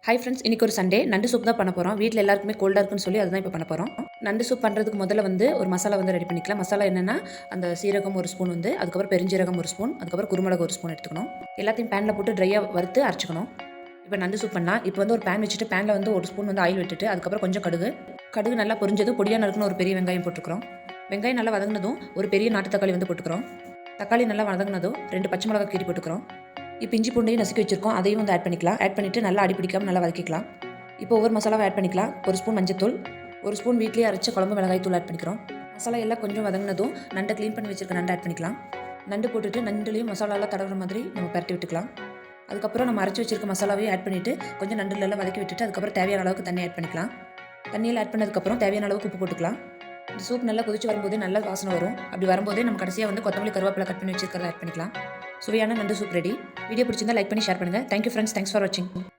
Hi friends, இன்றைக்கி ஒரு Sunday நண்டு சூப் தான் பண்ண போகிறோம். வீட்டில் எல்லாருக்குமே கோல்டாக இருக்குன்னு சொல்லி அதுதான் இப்போ பண்ண போகிறோம். நண்டு சூப் பண்ணுறதுக்கு முதல்ல ஒரு மசாலா ரெடி பண்ணிக்கலாம். மசாலா என்னென்னா, அந்த சீரகம் ஒரு ஸ்பூன் அதுக்கப்புறம் பெருஞ்சீரகம் ஒரு ஸ்பூன், அதுக்கப்புறம் குருமிளகு ஒரு ஸ்பூன் எடுத்துக்கணும். எல்லாத்தையும் பேனில் போட்டு ட்ரையாக வறுத்து அரைச்சிக்கணும். இப்போ நண்டு சூப் பண்ணால் இப்போ ஒரு பேன் வச்சுட்டு பேனில் ஒரு ஸ்பூன் ஆயில் விட்டுட்டு அதுக்கப்புறம் கொஞ்சம் கடுகு நல்லா பொரிஞ்சது பொடியாக நறுக்குன்னு ஒரு பெரிய வெங்காயம் போட்டுக்கிறோம். வெங்காயம் நல்லா வதங்கினதும் ஒரு பெரிய நாட்டு தக்காளி போட்டுக்கிறோம். தக்காளி நல்லா வதங்கினதும் 2 பச்சை மிளகாய் கீரி போட்டுக்கிறோம். இப்போ இஞ்சி பூண்டையும் நசுக்கி வச்சிருக்கோம், அதையும் ஆட் பண்ணிக்கலாம். ஆட் பண்ணிவிட்டு நல்லா அடி பிடிக்காமல் நல்லா வதக்கிக்கலாம். இப்போ ஒவ்வொரு மசாலாவை ஆட் பண்ணிக்கலாம். ஒரு ஸ்பூன் மஞ்சத்தூள், ஒரு ஸ்பூன் வீட்லேயே அரைச்ச குழம்பு மிளகாய் தூள் ஆட் பண்ணிக்கிறோம். மசாலா எல்லாம் கொஞ்சம் வதங்கினதும் நண்டை க்ளீன் பண்ணி வச்சிருக்க நண்டை ஆட் பண்ணிக்கலாம். நண்டு போட்டுட்டு நண்டுலேயும் மசாலாலாம் தடவுற மாதிரி நம்ம பரட்டி விட்டுக்கலாம். அதுக்கப்புறம் நம்ம அரைச்சி வச்சிருக்க மசாலாவையும் ஆட் பண்ணிவிட்டு கொஞ்சம் நண்டுலெல்லாம் வதக்கி விட்டுட்டு அதுக்கப்புறம் தேவையான அளவுக்கு தண்ணி ஆட் பண்ணிக்கலாம். தண்ணியில் ஆட் பண்ணதுக்கப்புறம் தேவையான அளவுக்கு உப்பு போட்டுக்கலாம். இந்த சூப் நல்லா கொதிச்சு வரும்போதே நல்ல வாசனை வரும். அப்படி வரும்போதே நம்ம கடைசியாக கொத்தமல்லி கருவேப்பிலை கட் பண்ணி வச்சிருக்கிறத ஆட் பண்ணிக்கலாம். சுவையான நண்டு சூப் ரெடி. வீடியோ பிடிச்சிருந்தா லைக் பண்ணி ஷேர் பண்ணுங்கள். தேங்க்யூ ஃப்ரெண்ட்ஸ், தேங்க்ஸ் ஃபார் வாட்சிங்.